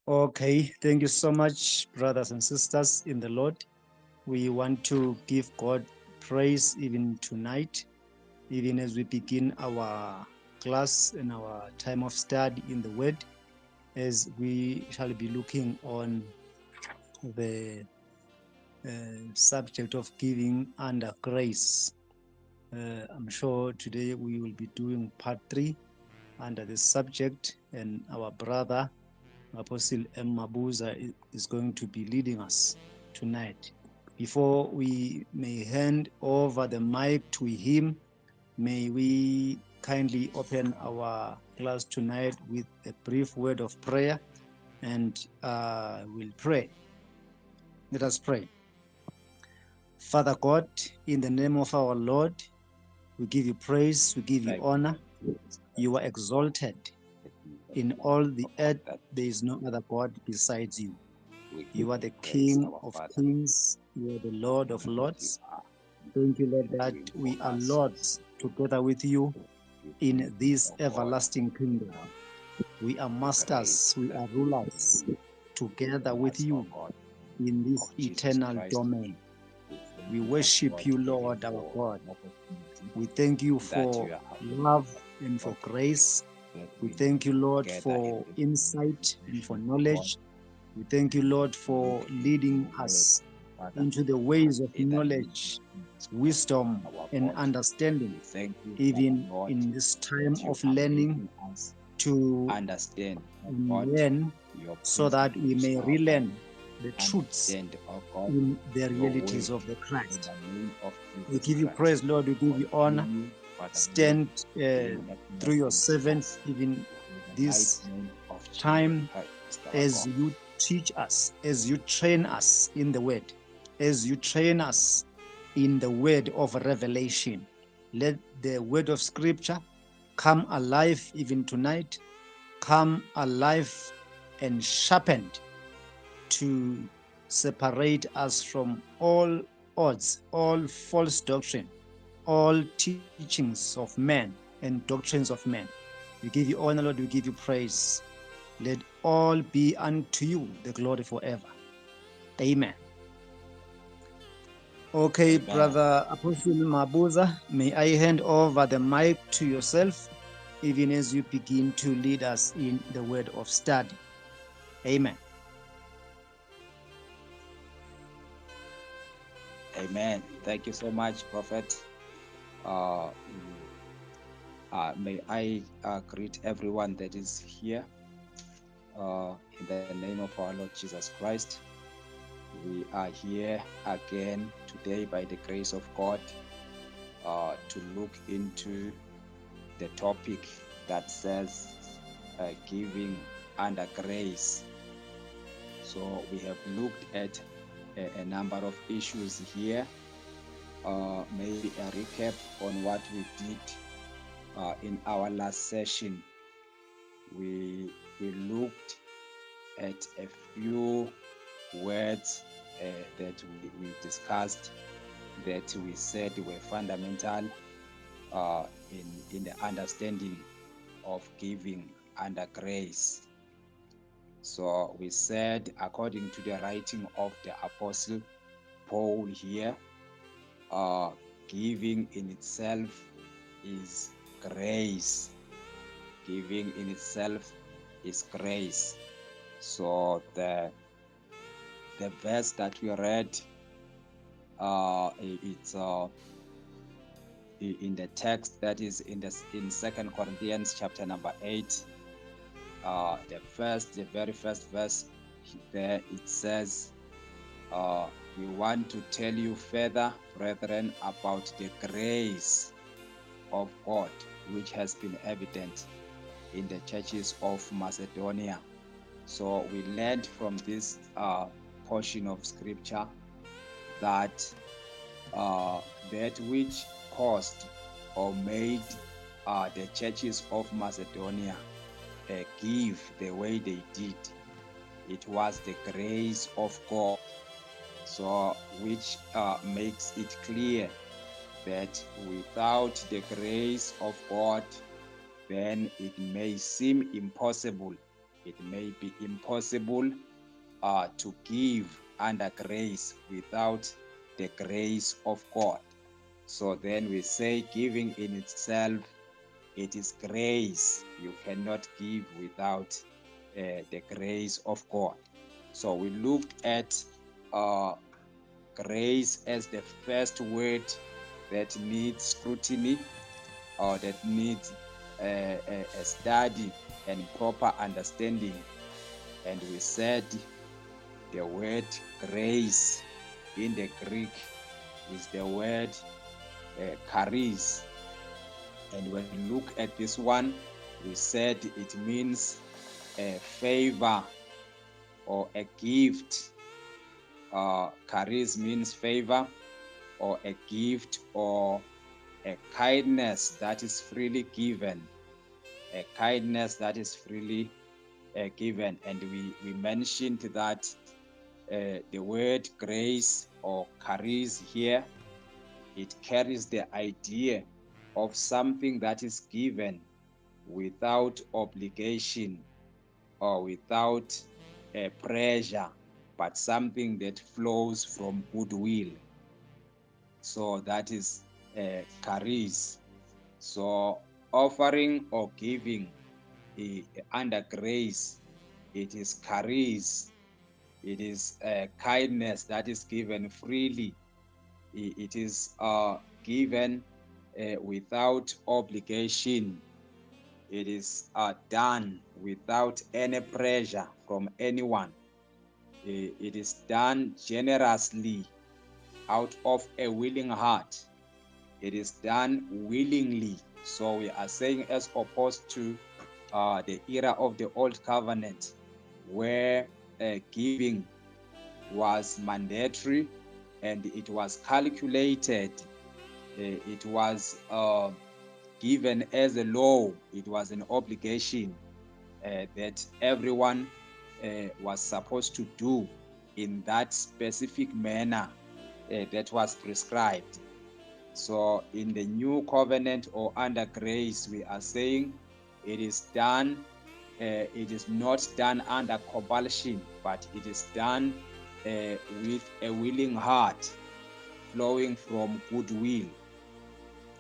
Okay, thank you so much, brothers and sisters in the Lord. We want to give God praise even tonight, even as we begin our class and our time of study in the Word, as we shall be looking on the subject of giving under grace. I'm sure today we will be doing part 3 under this subject, and our brother Apostle M. Mabuza is going to be leading us tonight. Before we may hand over the mic to him, may we kindly open our class tonight with a brief word of prayer, and we'll pray. Let us pray. Father God, in the name of our Lord, we give you praise, we give you honor. You are exalted in all the earth. There is no other God besides you. You are the King of kings. You are the Lord of lords. Thank you, Lord, that we are lords together with you in this everlasting kingdom. We are masters, we are rulers together with you in this eternal domain. We worship you, Lord, our God. We thank you for love and for grace. We thank you, Lord, for insight and for knowledge. We thank you, Lord, for leading us into the ways of knowledge, wisdom, and understanding, even in this time of learning to learn so that we may relearn the truths in the realities of the Christ. We give you praise, Lord. We give you honor. Stand through your servant, even this time, as you teach us, as you train us in the word, as you train us in the word of revelation. Let the word of scripture come alive even tonight, come alive and sharpened to separate us from all odds, all false doctrine, all teachings of men and doctrines of men. We give you honor, Lord, we give you praise. Let all be unto you the glory forever. Amen. Okay, Brother Apostle Mabuza, may I hand over the mic to yourself, even as you begin to lead us in the word of study. Amen. Amen. Thank you so much, Prophet. Uh, may I greet everyone that is here in the name of our Lord Jesus Christ. We are here again today by the grace of God to look into the topic that says giving under grace. So we have looked at a number of issues here. Maybe a recap on what we did in our last session. We looked at a few words that we discussed, that we said were fundamental in the understanding of giving under grace. So we said, according to the writing of the Apostle Paul here, giving in itself is grace. Giving in itself is grace. So the verse that we read, it's in the text that is in 2 Corinthians chapter number 8. The very first verse there, it says, we want to tell you further, brethren, about the grace of God, which has been evident in the churches of Macedonia. So we learned from this portion of scripture that that which caused or made the churches of Macedonia give the way they did, it was the grace of God. So which makes it clear that without the grace of God, then it may seem impossible it may be impossible to give under grace without the grace of God. So then we say giving in itself, it is grace. You cannot give without the grace of God. So we looked at grace as the first word that needs scrutiny or that needs a study and proper understanding. And we said the word grace in the Greek is the word charis. And when we look at this one, we said it means a favor or a gift. Charis means favor or a gift or a kindness that is freely given. A kindness that is freely given. And we mentioned that the word grace or charis here, it carries the idea of something that is given without obligation or without pressure, but something that flows from goodwill. So that is charis. So offering or giving under grace, it is charis. It is kindness that is given freely. It is given without obligation. It is done without any pressure from anyone. It is done generously out of a willing heart. It is done willingly. So we are saying, as opposed to the era of the old covenant, where giving was mandatory and it was calculated, it was given as a law, it was an obligation that everyone was supposed to do in that specific manner that was prescribed. So in the new covenant or under grace, we are saying it is done, it is not done under compulsion, but it is done with a willing heart flowing from goodwill.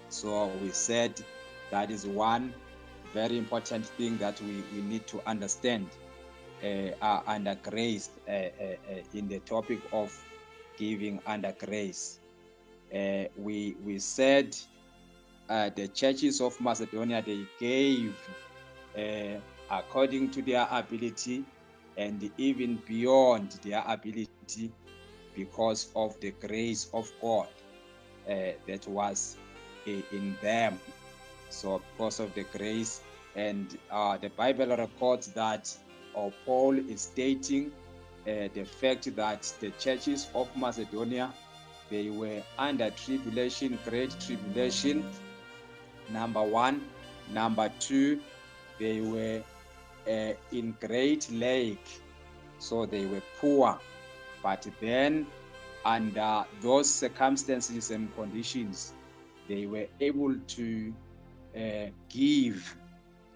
So we said that is one very important thing that we need to understand under grace in the topic of giving under grace. We said the churches of Macedonia, they gave according to their ability and even beyond their ability because of the grace of God that was in them. So because of the grace, and the Bible records that Paul is stating the fact that the churches of Macedonia, they were under tribulation, great tribulation, number one. Number two, they were in great lack, so they were poor. But then under those circumstances and conditions, they were able to give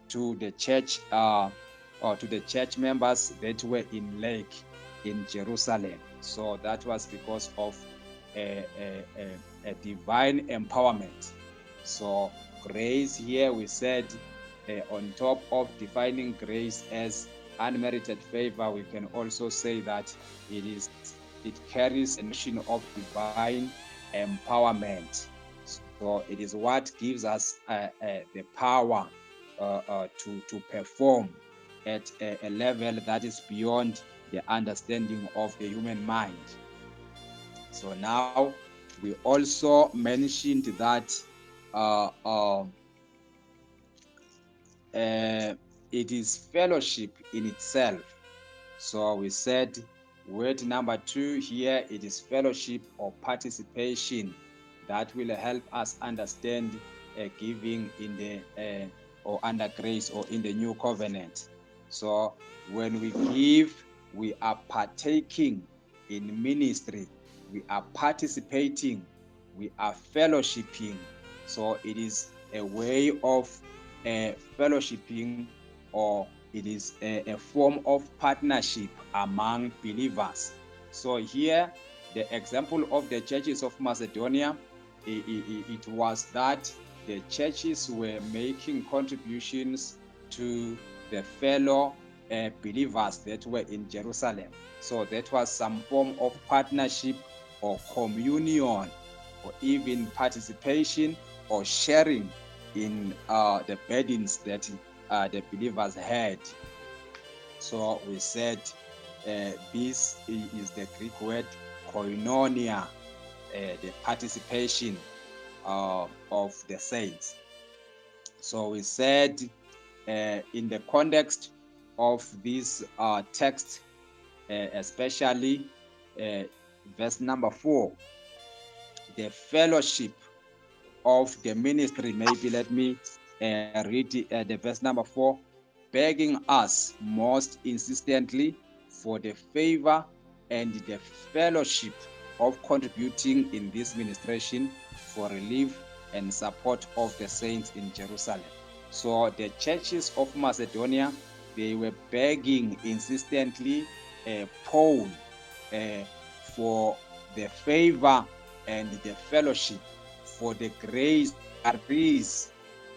to the church or to the church members that were in lack in Jerusalem. So that was because of a divine empowerment. So grace here, we said on top of defining grace as unmerited favor, we can also say that it carries a notion of divine empowerment. So it is what gives us the power to perform at a level that is beyond the understanding of the human mind. So now we also mentioned that it is fellowship in itself. So we said word number two here, it is fellowship or participation that will help us understand giving in the or under grace or in the new covenant. So when we give, we are partaking in ministry, we are participating, we are fellowshipping. So it is a way of fellowshipping or It is a form of partnership among believers. So here, the example of the churches of Macedonia, it was that the churches were making contributions to the fellow believers that were in Jerusalem. So that was some form of partnership or communion, or even participation or sharing in the burdens that the believers had. So we said this is the Greek word koinonia, the participation of the saints. So we said in the context of this text, especially verse number 4, the fellowship of the ministry. Maybe let me read the verse number 4, begging us most insistently for the favor and the fellowship of contributing in this ministration for relief and support of the saints in Jerusalem. So the churches of Macedonia, they were begging insistently Paul for the favor and the fellowship, for the grace,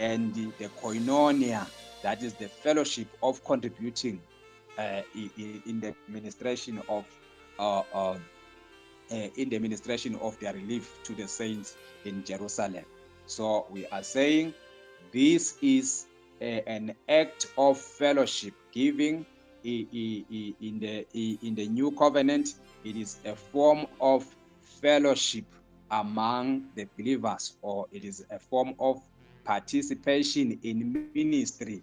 and the koinonia, that is the fellowship of contributing in the administration of their relief to the saints in Jerusalem. So we are saying this is an act of fellowship giving in the new covenant. It is a form of fellowship among the believers, or it is a form of participation in ministry.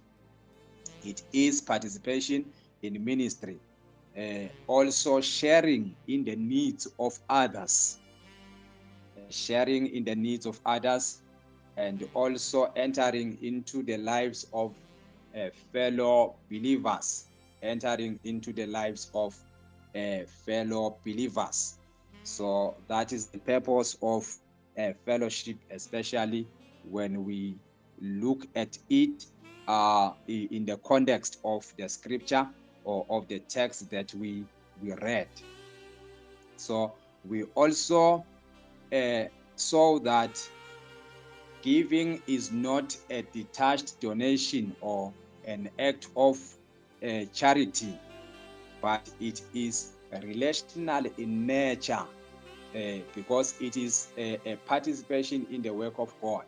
It is participation in ministry. Also sharing in the needs of others, sharing in the needs of others, and also entering into the lives of fellow believers, entering into the lives of fellow believers. So that is the purpose of fellowship, especially when we look at it in the context of the scripture or of the text that we read. So we also saw that giving is not a detached donation or an act of charity, but it is relational in nature, because it is a participation in the work of God.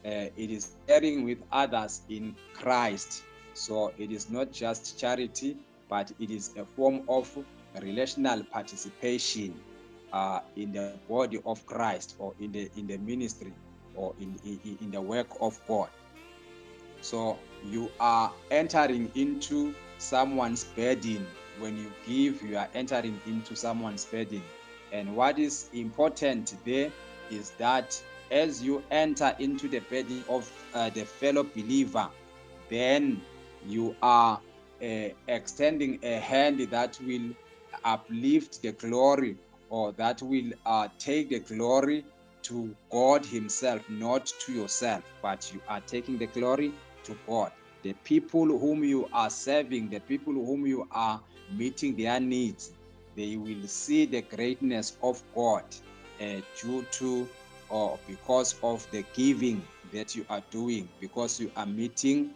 It is sharing with others in Christ. So it is not just charity, but it is a form of relational participation in the body of Christ, or in the ministry, or in the work of God. So you are entering into someone's burden. When you give, you are entering into someone's burden. And what is important there is that as you enter into the burden of the fellow believer, then you are extending a hand that will uplift the glory, or that will take the glory to God himself, not to yourself, but you are taking the glory to God. The people whom you are serving, the people whom you are meeting their needs, they will see the greatness of God due to or because of the giving that you are doing, because you are meeting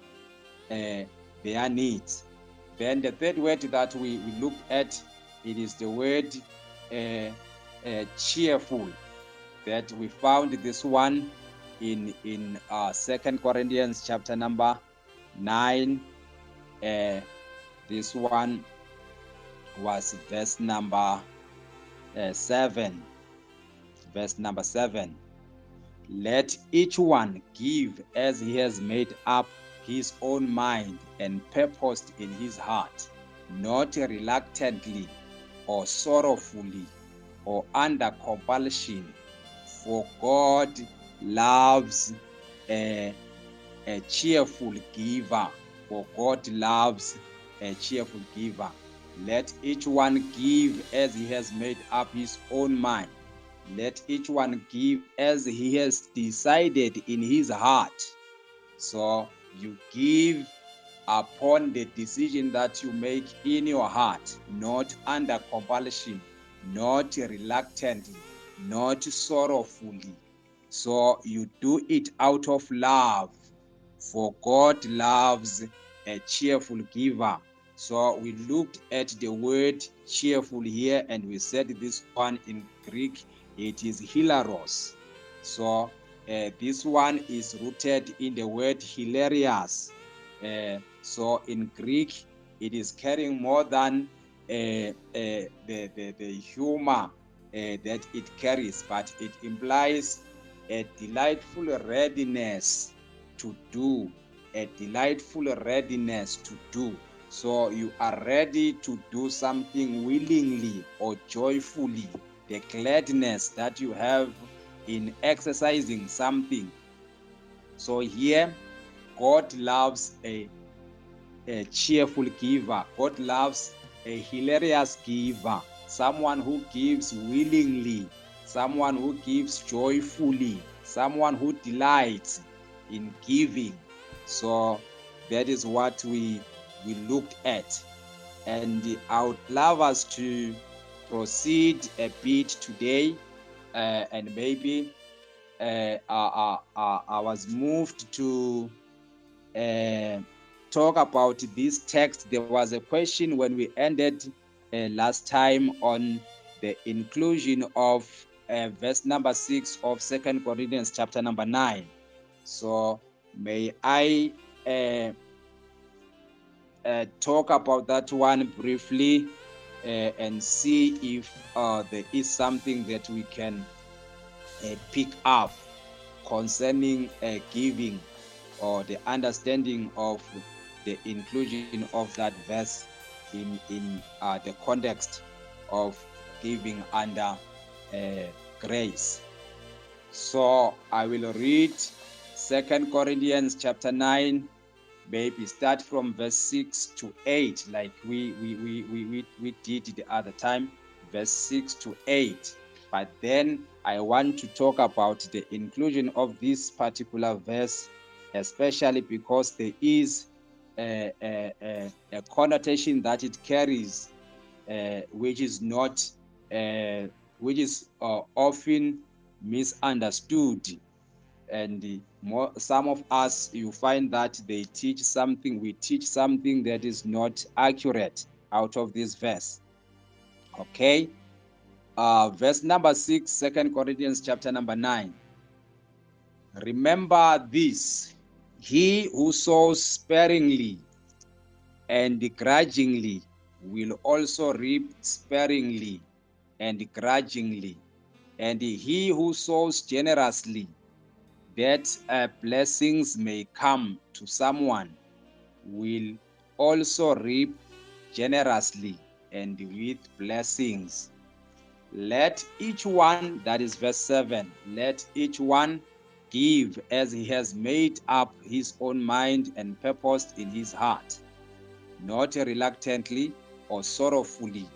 their needs. Then the third word that we look at, it is the word cheerful, that we found this one in 2 Corinthians chapter number 9. This one was verse number 7. Verse number 7. Let each one give as he has made up his own mind and purposed in his heart, not reluctantly or sorrowfully or under compulsion, for God loves a cheerful giver. For God loves a cheerful giver. Let each one give as he has made up his own mind. Let each one give as he has decided in his heart. So you give upon the decision that you make in your heart, not under compulsion, not reluctantly, not sorrowfully. So you do it out of love, for God loves a cheerful giver. So we looked at the word cheerful here, and we said this one in Greek, it is hilaros. So this one is rooted in the word hilarious. So in Greek, it is carrying more than the humor that it carries, but it implies a delightful readiness to do, a delightful readiness to do. So you are ready to do something willingly or joyfully, the gladness that you have in exercising something. So here, God loves a cheerful giver. God loves a hilarious giver, someone who gives willingly, someone who gives joyfully, someone who delights in giving. So that is what we looked at. And I would love us to proceed a bit today, and maybe I was moved to talk about this text. There was a question when we ended last time on the inclusion of verse number 6 of 2 Corinthians chapter number 9. So may I talk about that one briefly and see if there is something that we can pick up concerning giving, or the understanding of the inclusion of that verse in the context of giving under grace. So I will read 2 Corinthians chapter 9, maybe start from verse 6 to 8, like we did the other time, verse 6 to 8. But then I want to talk about the inclusion of this particular verse, especially because there is a connotation that it carries, which is not, which is often misunderstood. And some of us, you find that we teach something that is not accurate out of this verse. Okay, verse number 6, 2 Corinthians chapter number 9. Remember this: he who sows sparingly and grudgingly will also reap sparingly and grudgingly, and he who sows generously, that blessings may come to someone, will also reap generously and with blessings. Let each one, that is verse 7, let each one give as he has made up his own mind and purposed in his heart, not reluctantly or sorrowfully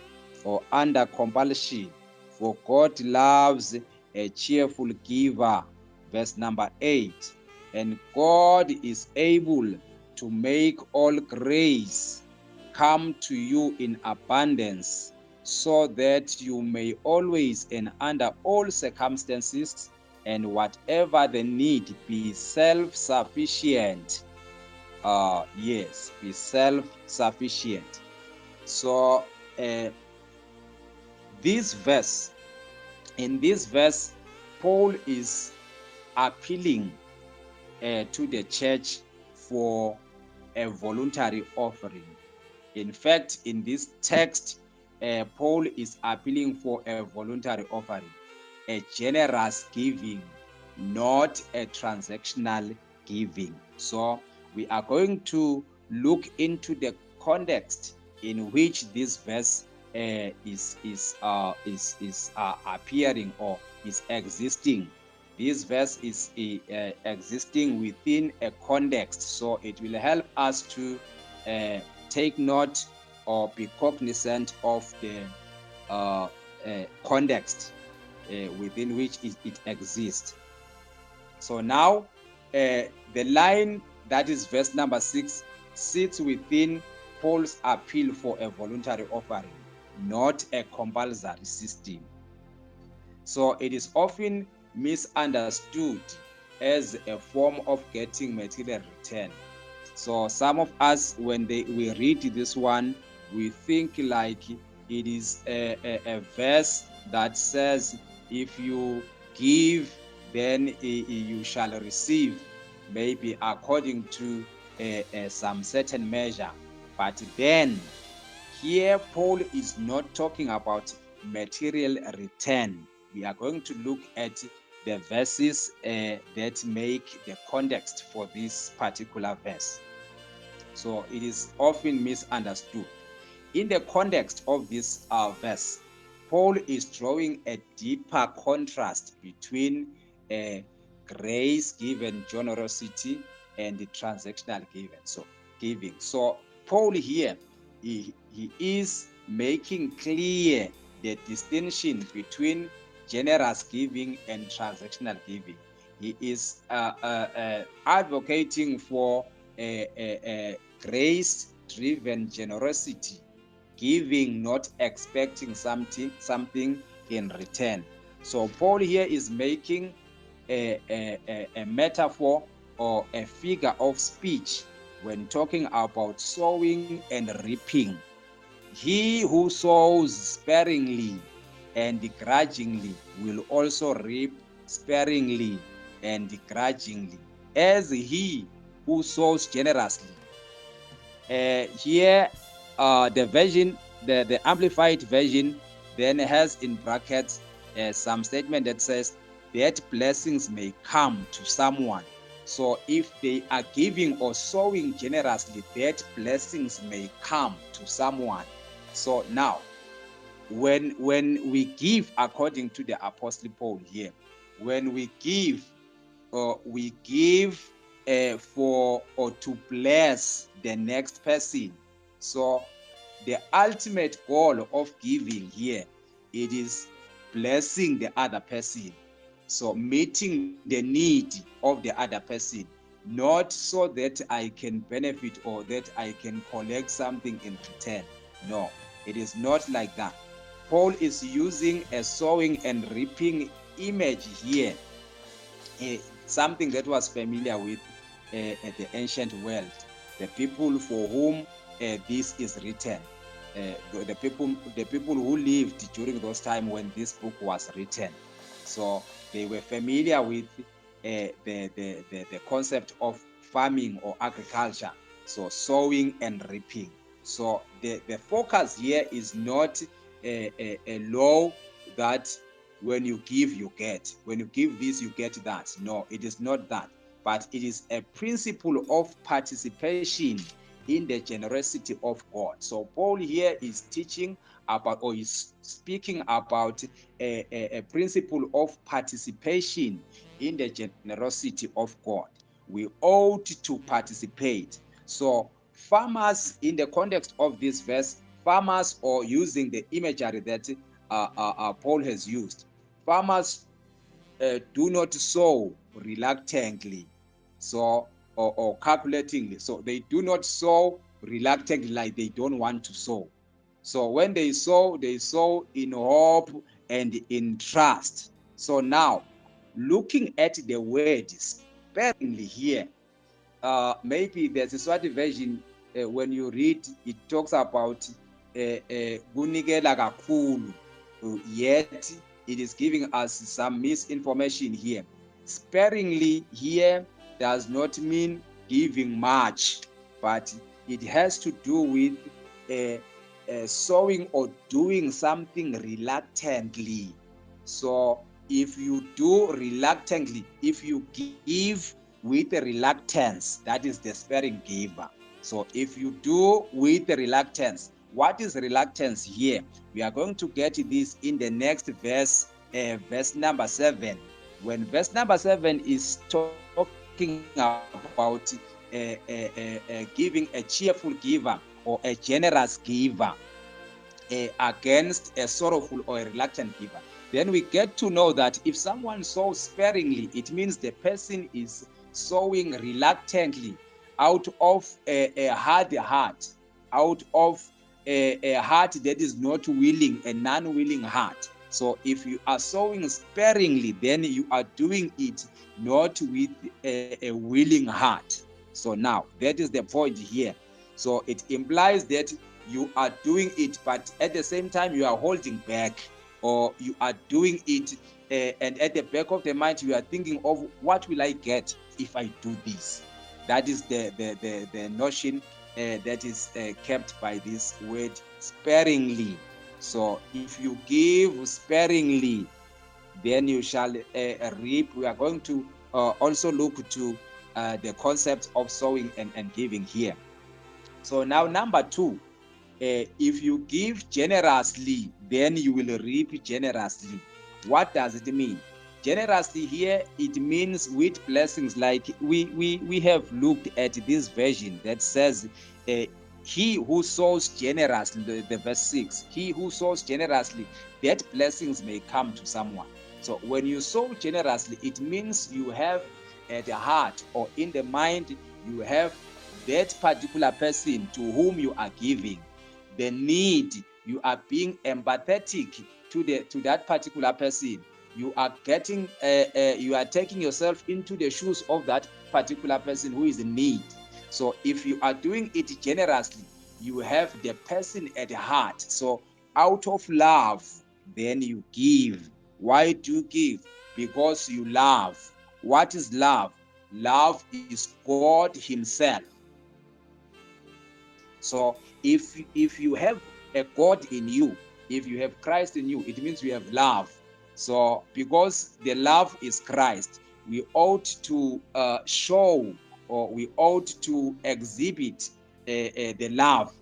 or under compulsion, for God loves a cheerful giver. Verse number 8, and God is able to make all grace come to you in abundance, so that you may always and under all circumstances and whatever the need be self-sufficient. Yes, be self-sufficient. So this verse, in this verse, Paul is appealing to the church for a voluntary offering. In fact, in this text, Paul is appealing for a voluntary offering, a generous giving, not a transactional giving. So we are going to look into the context in which this verse is appearing or is existing. This verse is existing within a context, so it will help us to take note or be cognizant of the context within which it exists. So now the line that is verse number 6 sits within Paul's appeal for a voluntary offering, not a compulsory system. So it is often misunderstood as a form of getting material return. So some of us, when we read this one, we think like it is a verse that says, if you give, then you shall receive, maybe according to some certain measure. But then here Paul is not talking about material return. We are going to look at the verses that make the context for this particular verse. So it is often misunderstood. In the context of this verse, Paul is drawing a deeper contrast between grace given generosity and the transactional giving. So Paul here, he is making clear the distinction between generous giving and transactional giving. He is advocating for grace-driven generosity, giving, not expecting something in return. So Paul here is making a metaphor or a figure of speech when talking about sowing and reaping. He who sows sparingly and grudgingly will also reap sparingly and grudgingly, as he who sows generously. Here, the version, the amplified version, then has in brackets some statement that says that blessings may come to someone. So if they are giving or sowing generously, that blessings may come to someone. So now, when we give according to the Apostle Paul here, when we give for or to bless the next person. So the ultimate goal of giving here, it is blessing the other person. So meeting the need of the other person, not so that I can benefit or that I can collect something in return. No, it is not like that. Paul is using a sowing and reaping image here, something that was familiar with the ancient world, the people for whom this is written, the people who lived during those times when this book was written. So they were familiar with the concept of farming or agriculture, so sowing and reaping. So the focus here is not a law that when you give, you get. When you give this, you get that. No, it is not that. But it is a principle of participation in the generosity of God. So Paul here is teaching about, or is speaking about a principle of participation in the generosity of God. We ought to participate. So farmers, in the context of this verse, farmers, or using the imagery that Paul has used, farmers do not sow reluctantly, so or calculatingly. So they do not sow reluctantly, like they don't want to sow. So when they sow in hope and in trust. So now, looking at the word sparingly here, maybe there's a Swati version, when you read, it talks about kunikela kakhulu, yet it is giving us some misinformation here. Sparingly here does not mean giving much, but it has to do with sowing or doing something reluctantly. So if you do reluctantly, if you give with a reluctance, that is the sparing giver. So if you do with a reluctance, what is reluctance here? We are going to get this in the next verse, verse number 7. When verse number 7 is talking about giving a cheerful giver or a generous giver against a sorrowful or a reluctant giver, then we get to know that if someone sows sparingly, it means the person is sowing reluctantly out of a hard heart, out of a heart that is not willing, a non-willing heart. So if you are sowing sparingly, then you are doing it not with a willing heart. So now that is the point here. So it implies that you are doing it, but at the same time you are holding back, or you are doing it and at the back of the mind you are thinking of, what will I get if I do this? That is the notion that is kept by this word sparingly. So if you give sparingly, then you shall reap. We are going to also look to the concept of sowing and giving here. So now number 2, if you give generously, then you will reap generously. What does it mean? Generously here, it means with blessings. Like we have looked at this version that says, he who sows generously, the verse 6, he who sows generously, that blessings may come to someone. So when you sow generously, it means you have at the heart or in the mind, you have that particular person to whom you are giving the need. You are being empathetic to that particular person. You are getting you are taking yourself into the shoes of that particular person who is in need. So if you are doing it generously, you have the person at heart. So out of love, then you give. Why do you give? Because you love. What is love? Love is God himself. So if you have a God in you, if you have Christ in you, it means you have love. So because the love is Christ, we ought to show, or we ought to exhibit the love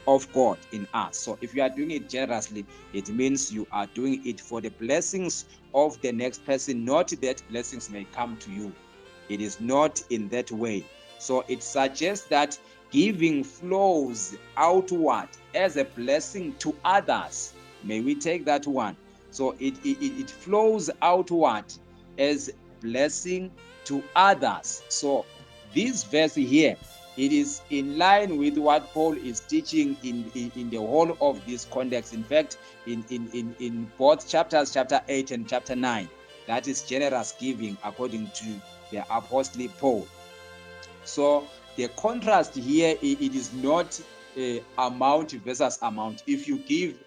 of God in us. So if you are doing it generously, it means you are doing it for the blessings of the next person, not that blessings may come to you. It is not in that way. So it suggests that giving flows outward as a blessing to others. May we take that one? So it flows outward as a blessing to others. So this verse here, it is in line with what Paul is teaching in the whole of this context. In fact, in both chapters, chapter 8 and chapter 9, that is generous giving according to the Apostle Paul. So the contrast here, it is not amount versus amount. If you give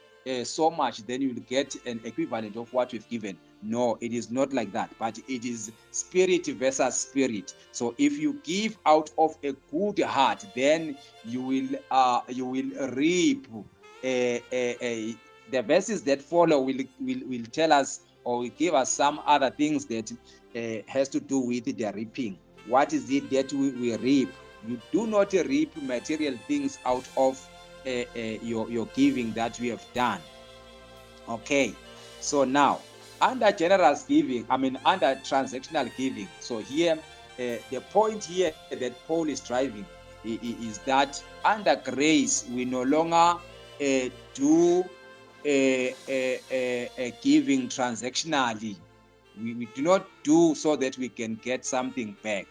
so much, then you will get an equivalent of what you've given. No, it is not like that, but it is spirit versus spirit. So if you give out of a good heart, then you will reap. The verses that follow will tell us, or will give us some other things that has to do with the reaping. What is it that we reap? You do not reap material things out of your giving that we have done. Okay, so now under generous giving, under transactional giving. So here, the point here that Paul is driving is that under grace we no longer do giving transactionally. We do not do so that we can get something back.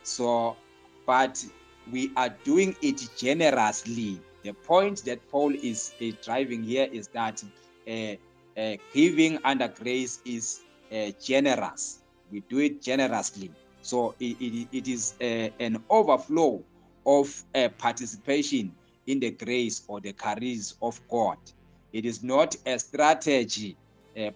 So, but we are doing it generously. The point that Paul is driving here is that giving under grace is generous. We do it generously. So it is an overflow of participation in the grace or the charis of God. It is not a strategy,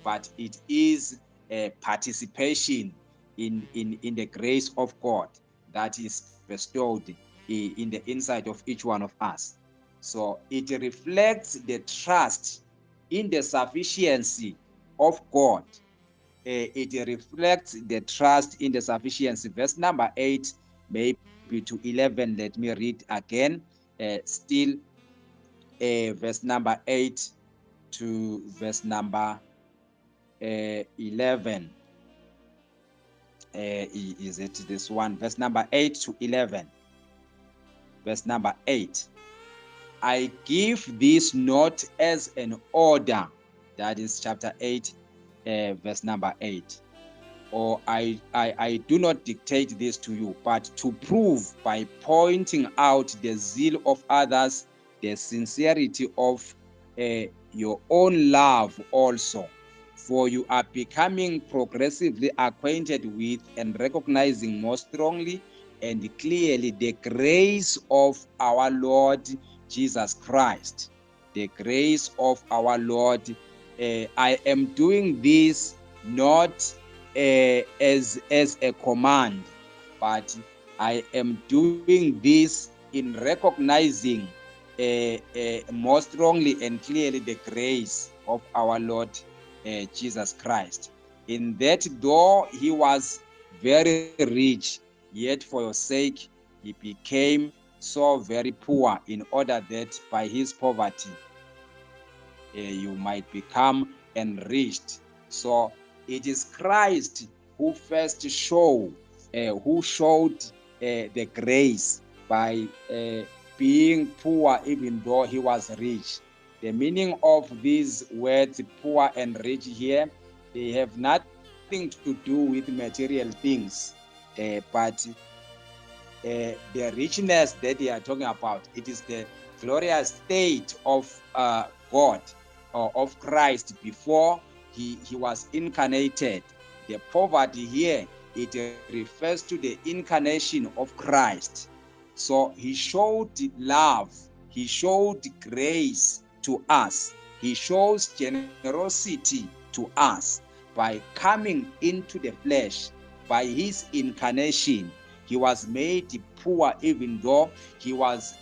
but it is a participation in the grace of God that is bestowed in the inside of each one of us. So it reflects the trust in the sufficiency of God. It reflects the trust in the sufficiency. Verse number 8, maybe to 11, let me read again. Still verse number 8 to verse number 11. Is it this one? Verse number 8 to 11. Verse number 8. I give this not as an order. That is chapter 8, verse number 8. or I do not dictate this to you, but to prove by pointing out the zeal of others, the sincerity of your own love also. For you are becoming progressively acquainted with and recognizing more strongly and clearly the grace of our Lord Jesus Christ. The grace of our Lord. I am doing this not as a command, but I am doing this in recognizing more strongly and clearly the grace of our Lord Jesus Christ. In that, though he was very rich, yet for your sake he became so very poor, in order that by his poverty you might become enriched. So it is Christ who first showed the grace by being poor, even though he was rich. The meaning of these words, poor and rich, here, they have nothing to do with material things, but the richness that they are talking about, it is the glorious state of God, or of Christ before he was incarnated. The poverty here, it refers to the incarnation of Christ. So he showed love, he showed grace to us, he shows generosity to us by coming into the flesh. By his incarnation, he was made poor, even though he was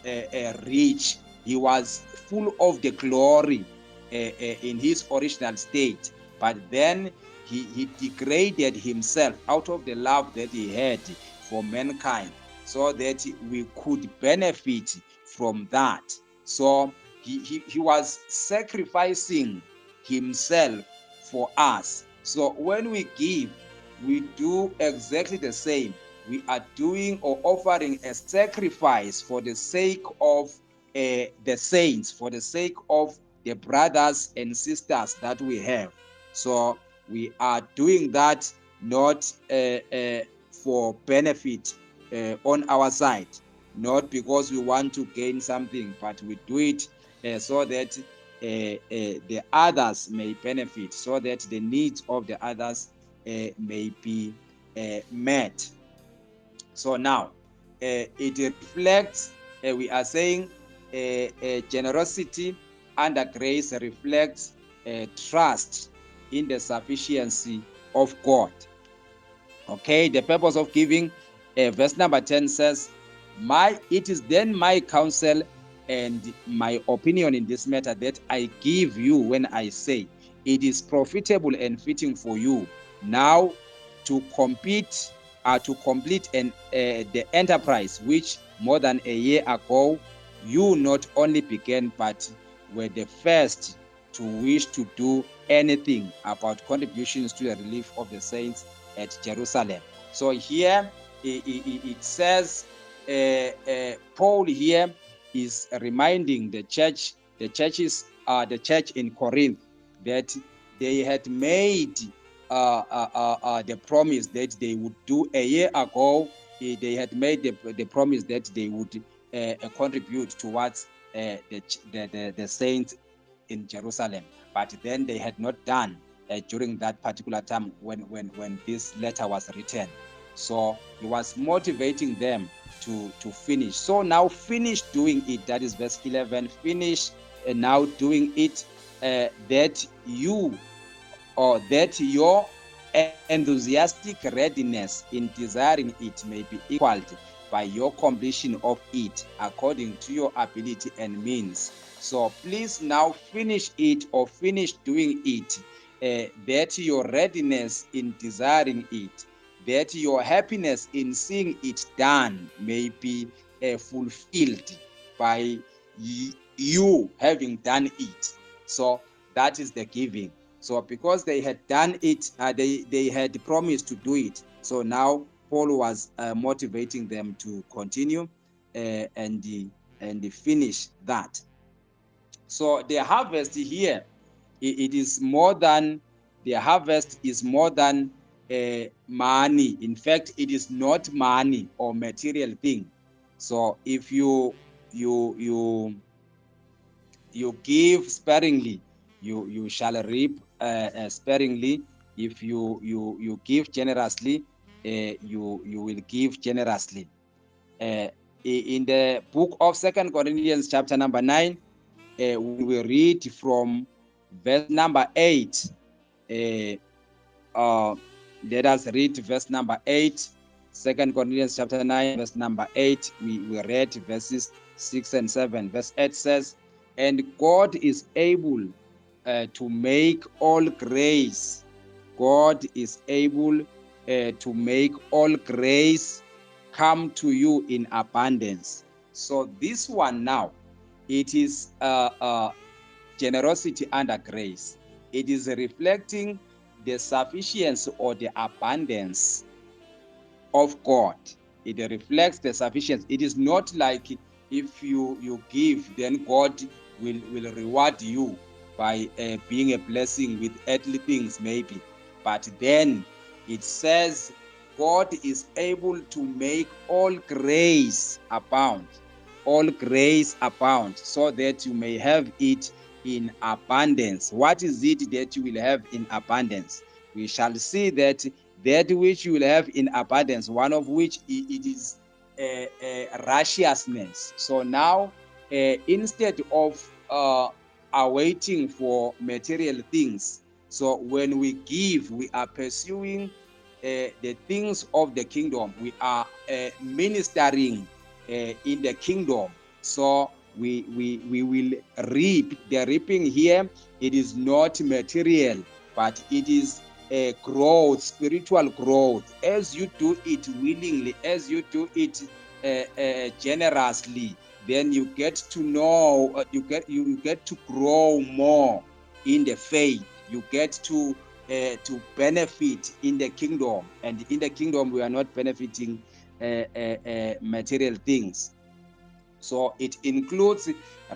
rich. He was full of the glory in his original state. But then he degraded himself out of the love that he had for mankind, so that we could benefit from that. So he was sacrificing himself for us. So when we give, we do exactly the same. We are doing or offering a sacrifice for the sake of the saints, for the sake of the brothers and sisters that we have. So we are doing that not for benefit on our side, not because we want to gain something, but we do it so that the others may benefit, so that the needs of the others may be met. So now it reflects, we are saying generosity under grace reflects trust in the sufficiency of God. Okay, the purpose of giving, verse number 10 says, it is then my counsel and my opinion in this matter that I give you when I say it is profitable and fitting for you now to complete the enterprise which more than a year ago you not only began, but were the first to wish to do anything about contributions to the relief of the saints at Jerusalem. So here it says, Paul here is reminding the church in Corinth, that they had made the promise that they would do a year ago. They had made the promise that they would contribute towards the saints in Jerusalem, but then they had not done during that particular time when this letter was written. So he was motivating them to finish. So now finish doing it. That is verse 11. Finish now doing it, that your enthusiastic readiness in desiring it may be equaled by your completion of it according to your ability and means. So please now finish it, or finish doing it, that your readiness in desiring it, that your happiness in seeing it done may be fulfilled by you having done it. So that is the giving. So because they had done it, they had promised to do it. So now Paul was motivating them to continue and finish that. So the harvest here, it is more than, the harvest is more than money. In fact, it is not money or material thing. So if you give sparingly, you shall reap sparingly. If you give generously, you will give generously. In the book of 2 Corinthians chapter number 9, when we read from verse number 8, let us read verse number 8. 2 Corinthians chapter 9, verse number 8. We read verses 6 and 7. Verse 8 says, and God is able to make all grace. God is able to make all grace come to you in abundance. So this one now, it is generosity under grace. It is reflecting the sufficiency or the abundance of God. It reflects the sufficiency. It is not like if you give, then God will reward you by being a blessing with earthly things maybe. But then it says God is able to make all grace abound. All grace abound, so that you may have it in abundance. What is it that you will have in abundance? We shall see that which you will have in abundance, one of which it is righteousness. So now, instead of awaiting for material things, so when we give, we are pursuing the things of the kingdom. We are ministering in the kingdom. So we will reap. The reaping here, it is not material, but it is growth, spiritual growth. As you do it willingly, as you do it generously, then you get to know, you get to grow more in the faith. You get to benefit in the kingdom, and in the kingdom we are not benefiting material things. So it includes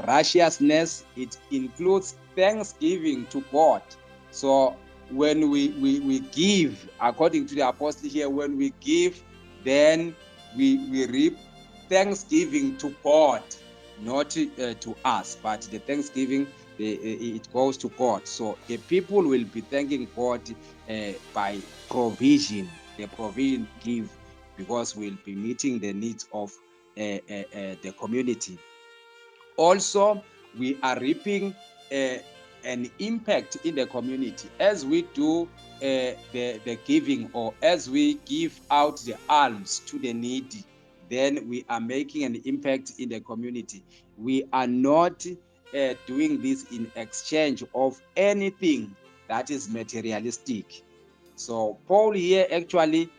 righteousness, it includes thanksgiving to God. So when we give, according to the apostle here, when we give, then we reap thanksgiving to God, not to us, but the thanksgiving, it goes to God. So the people will be thanking God by provision. The provision give, because we'll be meeting the needs of the community. Also, we are reaping an impact in the community as we do the giving, or as we give out the alms to the needy. Then we are making an impact in the community. We are not doing this in exchange of anything that is materialistic. So Paul here actually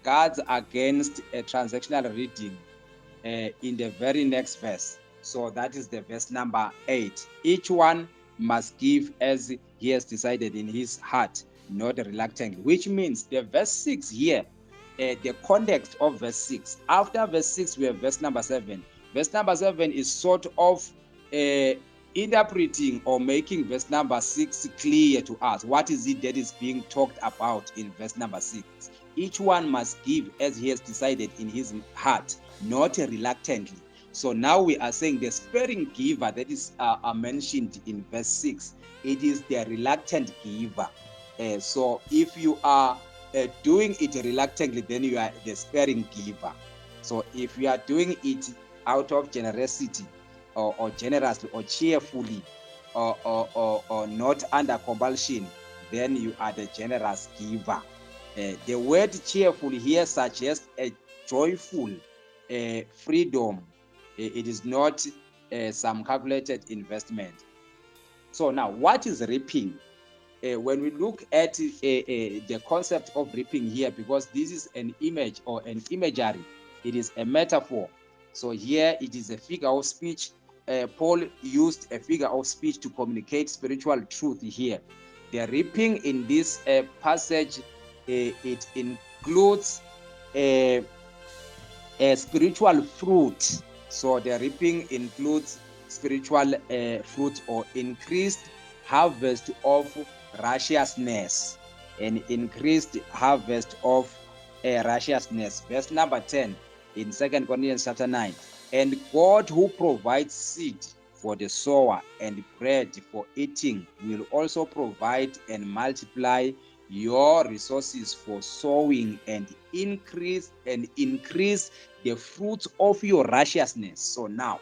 guards against a transactional reading in the very next verse. So that is the verse number 8. Each one must give as he has decided in his heart, not reluctantly, which means the verse 6 here, the context of verse 6. After verse 6, we have verse number 7. Verse number 7 is sort of interpreting or making verse number 6 clear to us. What is it that is being talked about in verse number 6? Each one must give as he has decided in his heart, not reluctantly. So now we are saying the sparing giver that is mentioned in verse 6, it is the reluctant giver. So if you are doing it reluctantly, then you are the sparing giver. So if you are doing it out of generosity, or generously, or cheerfully, or not under compulsion, then you are the generous giver. The word cheerful here suggests a joyful freedom. It is not some calculated investment. So now, what is reaping? When we look at the concept of reaping here, because this is an image or an imagery, it is a metaphor. So here it is a figure of speech. Paul used a figure of speech to communicate spiritual truth here. The reaping in this passage, it includes a spiritual fruit. So the reaping includes spiritual fruit, or increased harvest of righteousness. an increased harvest of righteousness. Verse number 10 in 2 Corinthians chapter 9. And God, who provides seed for the sower and bread for eating, will also provide and multiply your resources for sowing and increase the fruits of your righteousness. So now,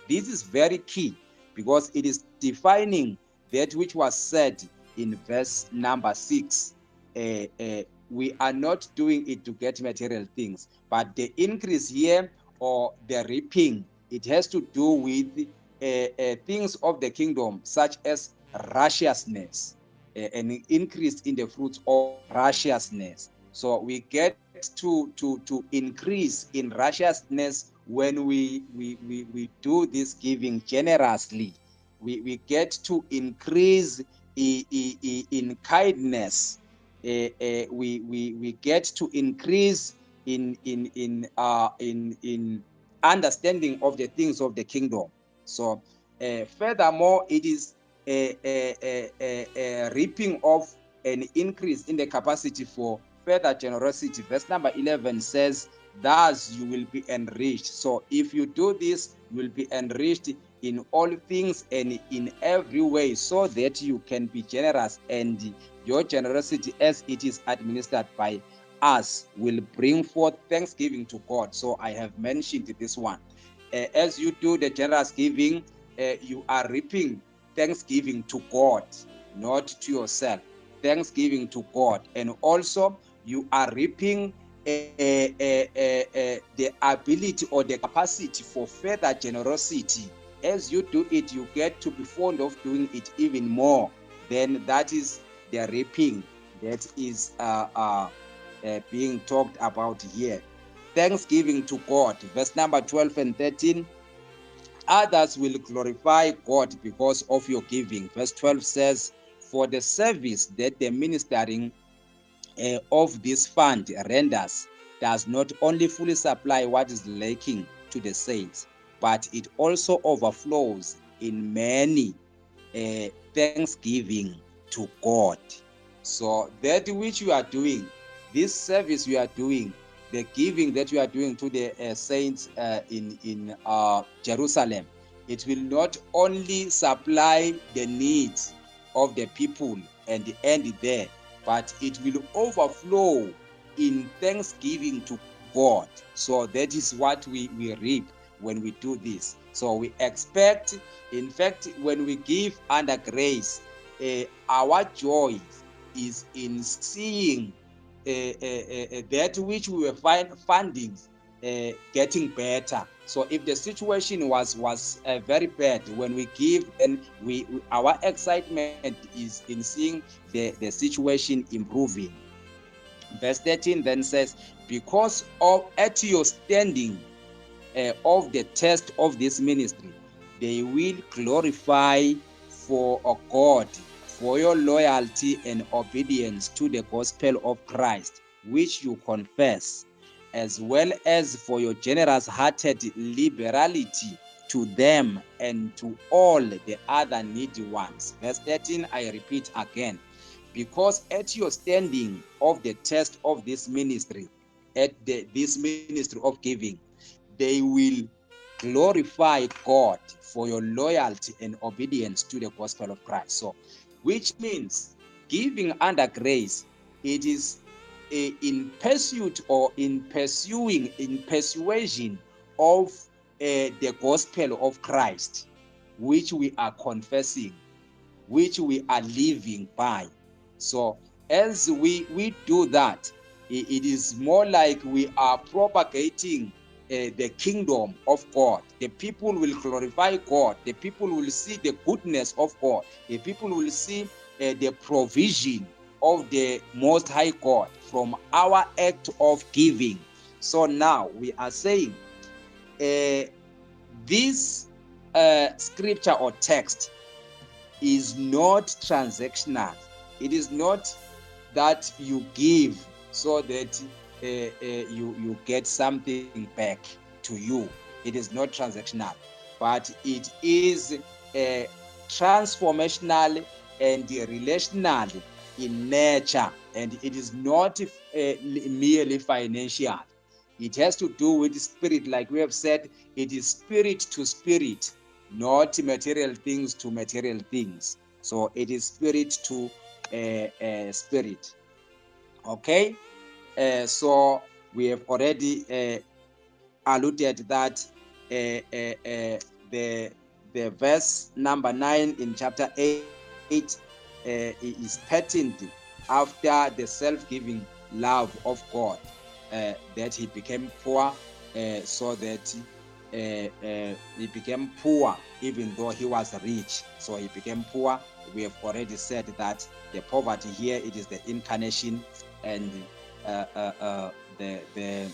this is very key because it is defining that which was said in verse number 6. We are not doing it to get material things, but the increase here or the reaping, it has to do with things of the kingdom, such as righteousness, an increase in the fruits of righteousness. So we get to increase in righteousness when we do this giving generously. We get to increase in kindness. We get to increase in understanding of the things of the kingdom. So furthermore, it is a reaping of an increase in the capacity for further generosity. Verse number 11 says, thus you will be enriched. So if you do this, you will be enriched in all things and in every way, so that you can be generous, and your generosity as it is administered by us will bring forth thanksgiving to God. So I have mentioned this one. As you do the generous giving, you are reaping thanksgiving to God, not to yourself. Thanksgiving to God. And also you are reaping the ability or the capacity for further generosity. As you do it, you get to be fond of doing it even more. Then that is the reaping that is being talked about here. Thanksgiving to God. Verse number 12 and 13. Others will glorify God because of your giving. Verse 12 says, for the service that the ministering of this fund renders does not only fully supply what is lacking to the saints, but it also overflows in many thanksgiving to God. So that which you are doing, this service you are doing, the giving that you are doing to the saints in Jerusalem, it will not only supply the needs of the people and end there, but it will overflow in thanksgiving to God. So that is what we reap when we do this. So we expect, in fact, when we give under grace, our joy is in seeing that which we were funding getting better. So if the situation was very bad, when we give, and our excitement is in seeing the situation improving. Verse 13 then says, because of at your standing of the test of this ministry, they will glorify for God for your loyalty and obedience to the gospel of Christ, which you confess, as well as for your generous-hearted liberality to them and to all the other needy ones. Verse 13, I repeat again, because at your standing of the test of this ministry, this ministry of giving, they will glorify God for your loyalty and obedience to the gospel of Christ. So, which means giving under grace, it is in pursuit or in persuasion of the gospel of Christ, which we are confessing, which we are living by. So as we do that, it is more like we are propagating the kingdom of God. The people will glorify God. The people will see the goodness of God. The people will see the provision of the Most High God from our act of giving. So now we are saying this scripture or text is not transactional. It is not that you give so that you get something back to you. It is not transactional, but it is transformational and relational in nature. and it is not merely financial. It has to do with spirit, like we have said. It is spirit to spirit, not material things to material things. So it is spirit to spirit. Okay, so we have already alluded that the verse number 9 in chapter 8 is patterned after the self-giving love of God, that he became poor, so that he became poor even though he was rich. So he became poor. We have already said that the poverty here, it is the incarnation, and the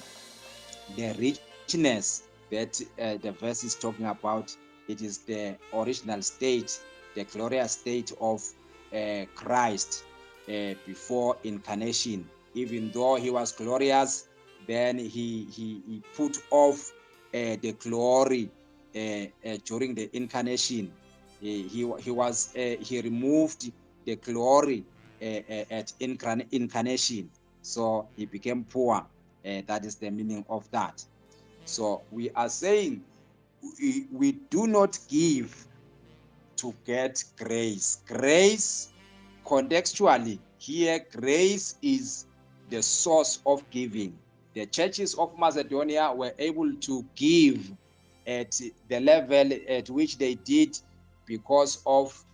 richness that the verse is talking about, it is the original state, the glorious state of Christ before incarnation. Even though he was glorious, then he put off the glory during the incarnation. He removed the glory at incarnation, so he became poor. That is the meaning of that. So we are saying we do not give to get grace. Grace, contextually, here, grace is the source of giving. The churches of Macedonia were able to give at the level at which they did because of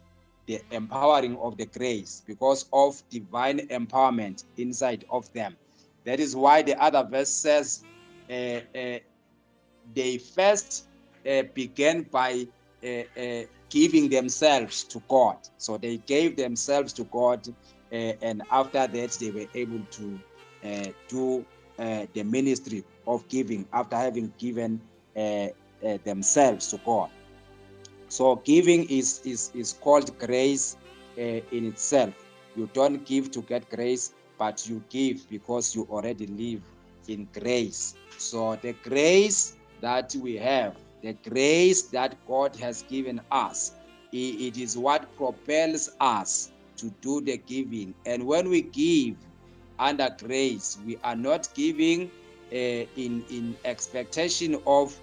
the empowering of the grace, because of divine empowerment inside of them. That is why the other verse says, they first began by giving themselves to God. So they gave themselves to God, and after that they were able to do the ministry of giving after having given themselves to God. So giving is called grace in itself. You don't give to get grace, but you give because you already live in grace. So the grace that we have, the grace that God has given us, it is what propels us to do the giving. And when we give under grace, we are not giving in expectation of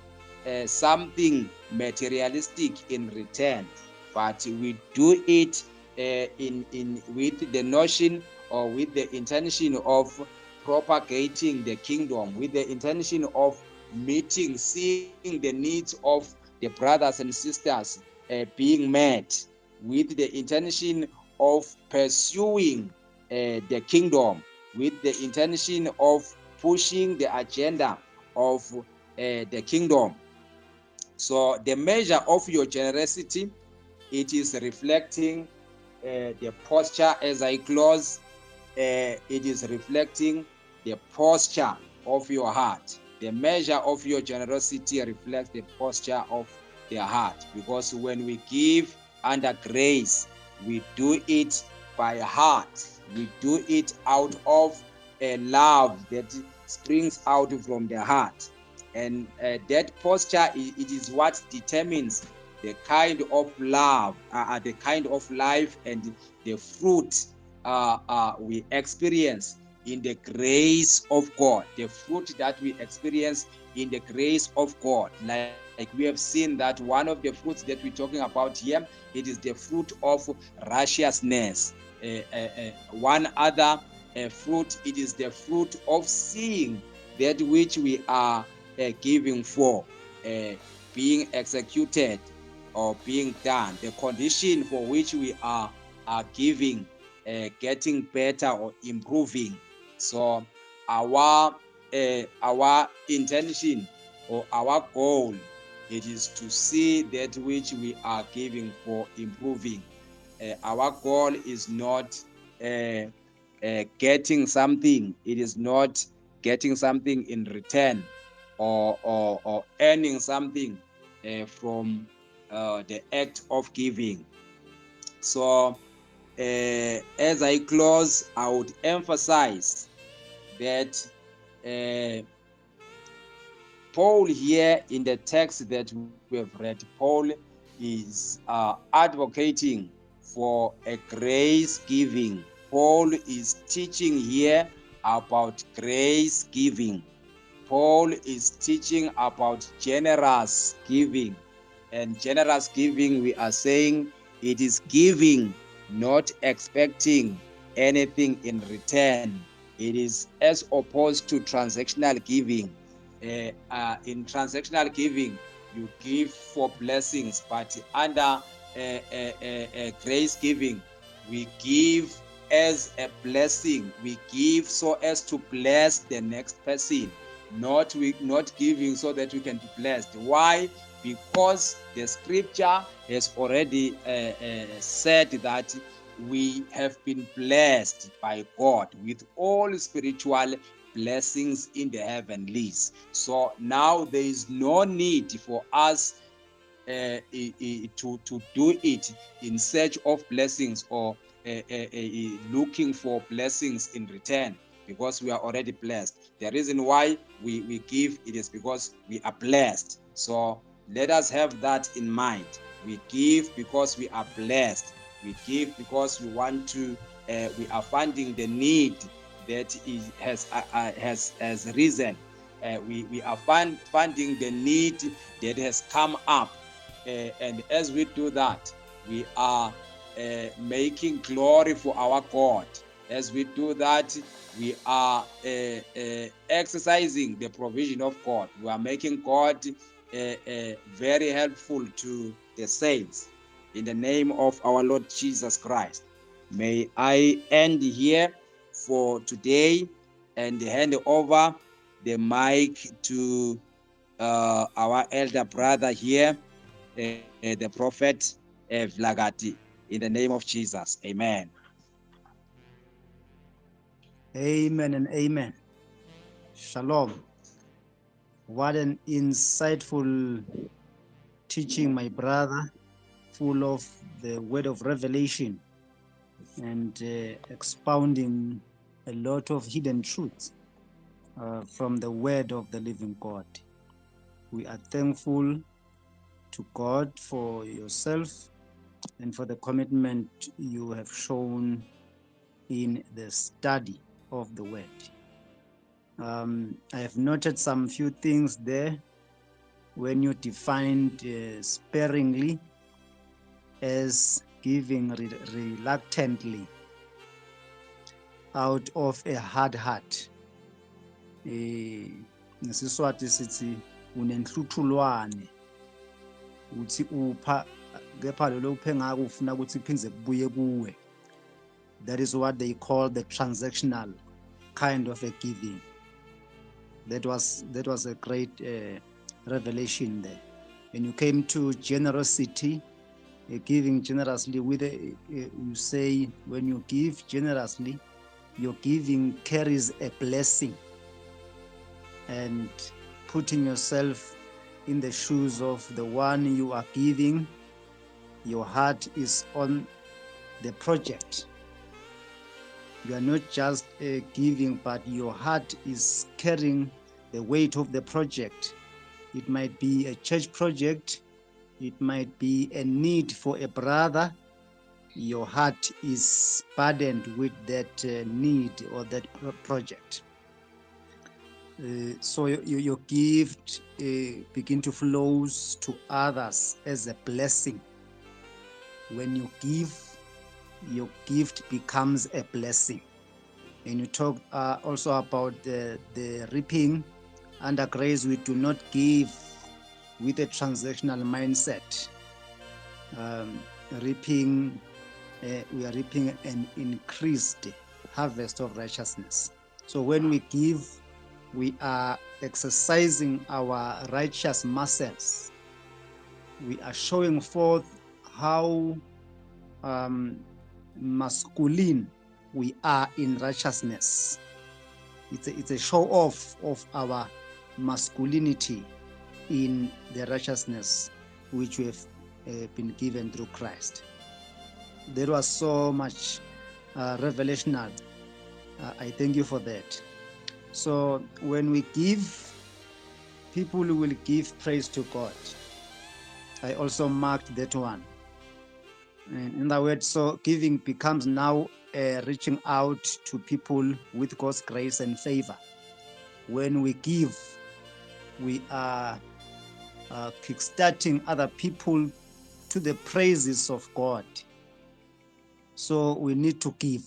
something materialistic in return, but we do it in with the notion or with the intention of propagating the kingdom, with the intention of seeing the needs of the brothers and sisters being met, with the intention of pursuing the kingdom, with the intention of pushing the agenda of the kingdom. So the measure of your generosity, it is reflecting the posture. As I close, it is reflecting the posture of your heart. The measure of your generosity reflects the posture of their heart, because when we give under grace, we do it by heart. We do it out of a love that springs out from the heart. And that posture, it is what determines the kind of love, the kind of life, and the fruit we experience in the grace of God, the fruit that we experience in the grace of God. Like we have seen that one of the fruits that we're talking about here, it is the fruit of righteousness. One other fruit, it is the fruit of seeing that which we are giving for being executed or being done, the condition for which we are giving getting better or improving. So our intention or our goal, it is to see that which we are giving for improving. Our goal is not getting something. It is not getting something in return or earning something from the act of giving. So as I close, I would emphasize that Paul here in the text that we have read, Paul is advocating for a grace giving Paul is teaching here about grace giving. Paul is teaching about generous giving. And generous giving, we are saying it is giving, not expecting anything in return. It is as opposed to transactional giving. In transactional giving, you give for blessings, but under grace giving, we give as a blessing. We give so as to bless the next person, not giving so that we can be blessed. Why? Because the scripture has already said that we have been blessed by God with all spiritual blessings in the heavenlies. So now there is no need for us to do it in search of blessings or looking for blessings in return, because we are already blessed. The reason why we give it is because we are blessed. So let us have that in mind. We give because we are blessed. We give because we want to. We are funding the need that has risen. We are funding the need that has come up. And as we do that, we are making glory for our God. As we do that, we are exercising the provision of God. We are making God very helpful to the saints. In the name of our Lord Jesus Christ, may I end here for today and hand over the mic to our elder brother here, the prophet Vlagati. In the name of Jesus, amen. Amen and amen. Shalom. What an insightful teaching, my brother, full of the word of revelation and expounding a lot of hidden truths from the word of the living God. We are thankful to God for yourself and for the commitment you have shown in the study of the word. I have noted some few things there when you defined sparingly as giving reluctantly out of a hard heart. Ngesiswati sithi unenhluthulwane uthi upha kepha lo uphe ngako ufuna ukuthi iphindze kubuye kuwe. That is what they call the transactional kind of a giving. That was a great revelation there. When you came to generosity, giving generously, with you say when you give generously, your giving carries a blessing, and putting yourself in the shoes of the one you are giving, your heart is on the project. You are not just giving, but your heart is carrying the weight of the project. It might be a church project. It might be a need for a brother. Your heart is burdened with that need or that project. So your gift begin to flow to others as a blessing. When you give, your gift becomes a blessing. And you talk also about the reaping. Under grace, we do not give with a transactional mindset. We are reaping an increased harvest of righteousness. So when we give, we are exercising our righteous muscles. We are showing forth how masculine we are in righteousness. It's a show off of our masculinity in the righteousness which we have been given through Christ. There was so much revelational. I thank you for that. So when we give, people will give praise to God. I also marked that one. And in other words, so giving becomes now reaching out to people with God's grace and favor. When we give, we are kickstarting other people to the praises of God. So we need to give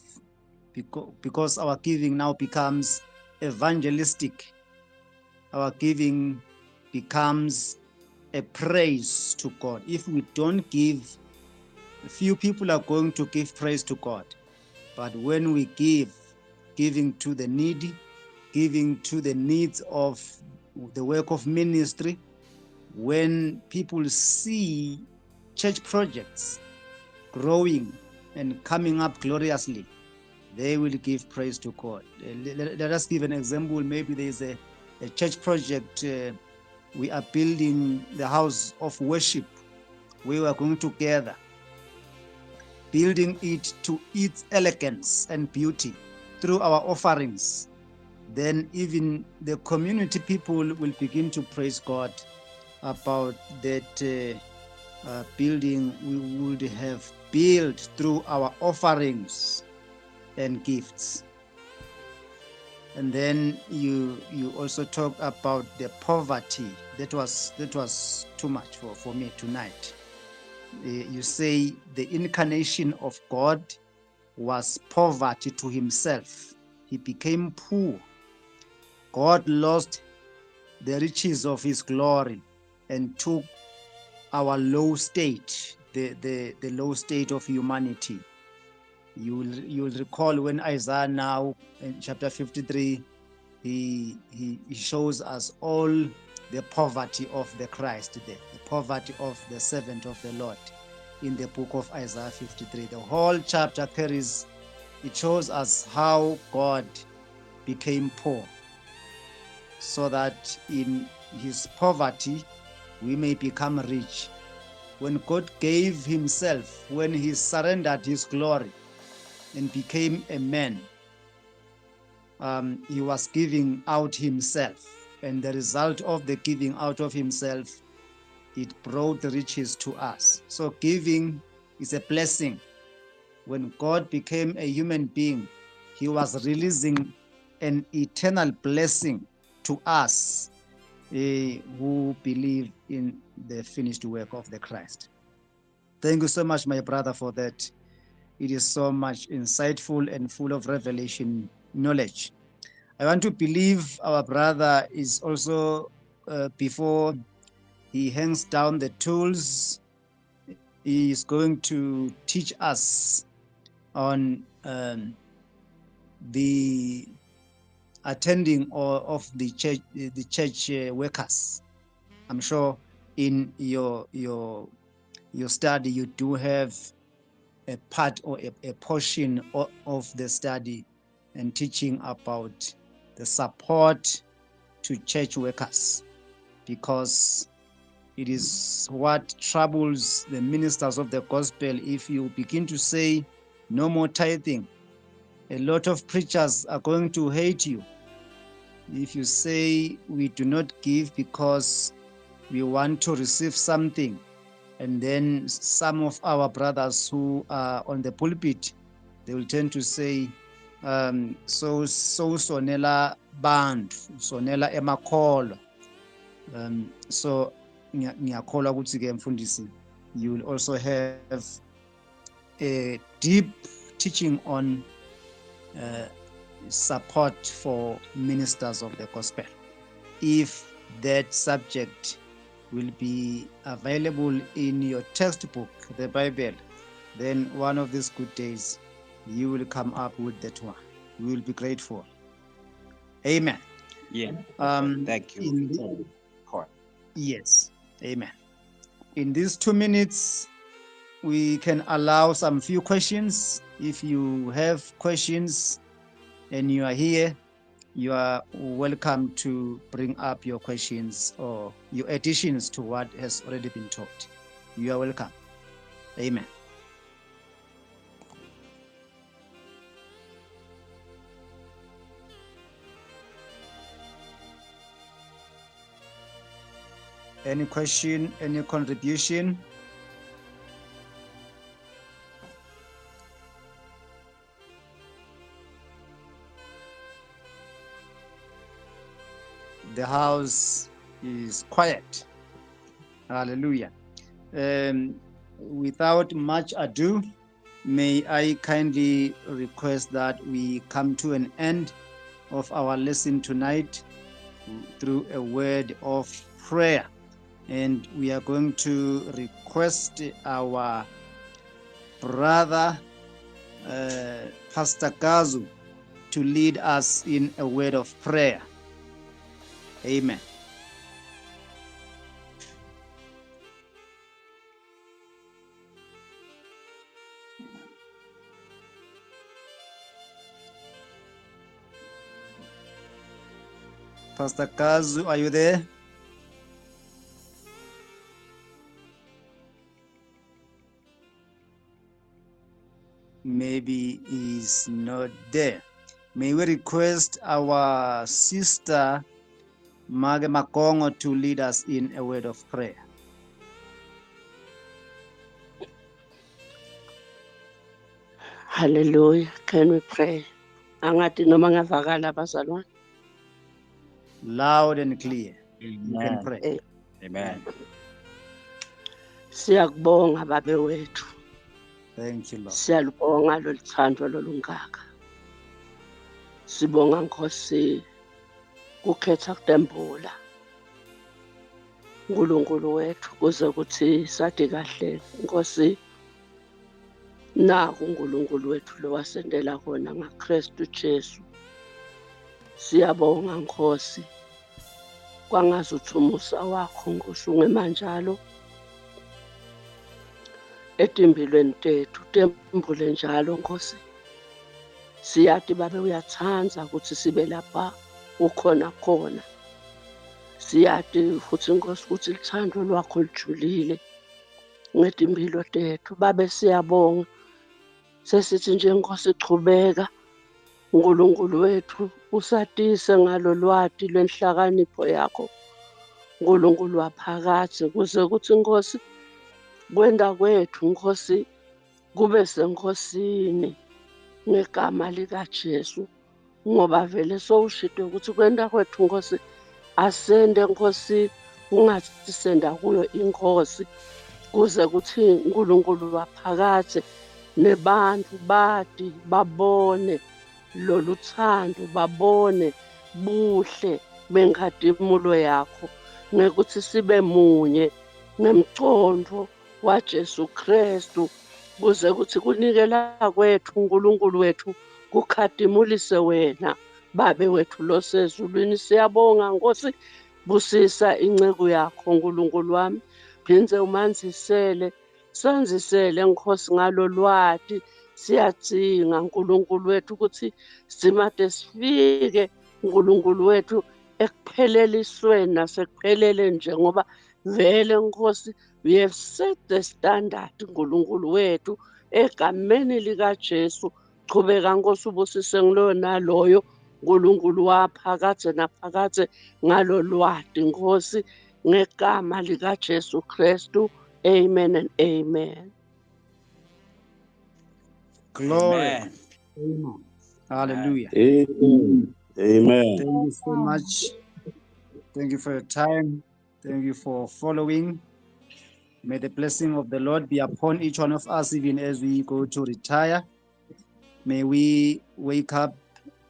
because our giving now becomes evangelistic. Our giving becomes a praise to God. If we don't give, few people are going to give praise to God. But when we give, giving to the needy, giving to the needs of the work of ministry, when people see church projects growing and coming up gloriously, they will give praise to God. Let us give an example. Maybe there is a church project. We are building the house of worship. We are going together, building it to its elegance and beauty through our offerings. Then even the community people will begin to praise God about that building we would have built through our offerings and gifts. And then you also talk about the poverty. That was too much for me tonight. You say the incarnation of God was poverty to himself. He became poor. God lost the riches of his glory and took our low state, the low state of humanity. You'll recall when Isaiah now in chapter 53, he shows us all the poverty of the Christ there, the poverty of the servant of the Lord in the book of Isaiah 53. The whole chapter carries, it shows us how God became poor so that in his poverty we may become rich. When God gave himself, when he surrendered his glory and became a man, he was giving out himself. And the result of the giving out of himself, it brought riches to us. So giving is a blessing. When God became a human being, he was releasing an eternal blessing to us who believe in the finished work of the Christ. Thank you so much, my brother, for that. It is so much insightful and full of revelation knowledge. I want to believe our brother is also, before he hangs down the tools, he is going to teach us on the attending of the church workers. I'm sure in your study you do have a part or a portion of the study and teaching about the support to church workers, because it is what troubles the ministers of the gospel. If you begin to say no more tithing, a lot of preachers are going to hate you. If you say we do not give because we want to receive something, and then some of our brothers who are on the pulpit, they will tend to say, so sonela bantu, sonela emakholo. So ngiyakholwa ukuthi ke mfundisi, you will also have a deep teaching on support for ministers of the gospel. If that subject will be available in your textbook, the Bible, then one of these good days you will come up with that one. We will be grateful. Amen. Yeah. Thank you. Yes. Amen. In these 2 minutes, we can allow some few questions. If you have questions and you are here, you are welcome to bring up your questions or your additions to what has already been taught. You are welcome. Amen. Any question, any contribution? the house is quiet. Hallelujah. Without much ado, may I kindly request that we come to an end of our lesson tonight through a word of prayer. And we are going to request our brother, Pastor Kazu, to lead us in a word of prayer. Amen. Pastor Kazu, are you there? Maybe he's not there. May we request our sister Mage Makongo to lead us in a word of prayer. Hallelujah. Can we pray? Angathi noma ngavakala abazalwane. Loud and clear. You can Amen. pray. Amen. Siyakubonga babe wethu. Thank you, Lord. Siyalubonga loluthando lolungaka. Sibonga Nkosi ukhetha kudembula. uNkulunkulu wethu kuze kuthi sathi kahle Nkosi naku uNkulunkulu wethu lo wasendela khona ngaKristu Jesu. Siyabonga Nkosi. Kwangazuthi umusa wakho Nkosi ungemanjalo etimbilweni tethu tembule njalo Nkosi. Siyathi babe uyathanda ukuthi sibe lapha ukhona khona. Siyathi futhi Nkosi ukuthi lithando lwakho lijulile ngetimpilo tethu. Babe siyabonga. Sesithi nje Nkosi chubeka uNkulunkulu wethu usatise ngalo lwati lwenhlakanipho yakho. uNkulunkulu waphakathi kuze kuthi Nkosi kwenda kwethu Nkosi kube seNkosini ngegama likaJesu ngoba vele sowushito ukuthi kwenda kwethu Nkosi asende Nkosi ungathi senda kuyo inkosi kuze kuthi uNkulunkulu waphakathi nebantu badi babone lolu thando babone buhle benkadimulo yakho ngekuthi sibe munye nemcondo waJesu Kristu kuze kuthi kunikela kwethu uNkulunkulu wethu kukhadimulise wena babe wethu losezulwini. Siyabonga Nkosi busisa incegu yakho uNkulunkulu wami. Phindze umanzisele sanzisele Nkosi ngalo lwati. Siyadzinga uNkulunkulu wethu ukuthi simade sifike uNkulunkulu wethu ekuphelelisweni nasekuphelele nje ngoba vele Nkosi we have set the standard uNkulunkulu wethu egameni likaJesu. Chubeka Nkosi ubusise ngilo naloyo uNkulunkulu waphakade naphakade ngalo lwati Nkosi ngegama likaJesu Kristu. Amen and amen. Glory. Amen. Amen. Hallelujah. Amen. Amen. Thank you so much. Thank you for your time. Thank you for following. May the blessing of the Lord be upon each one of us, even as we go to retire. May we wake up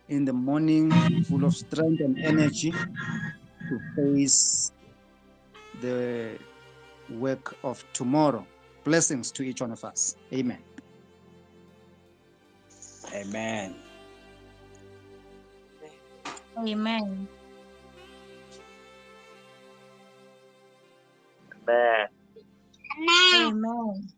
in the morning full of strength and energy to face the work of tomorrow. Blessings to each one of us. Amen. Amen. Amen. Amen. Amen.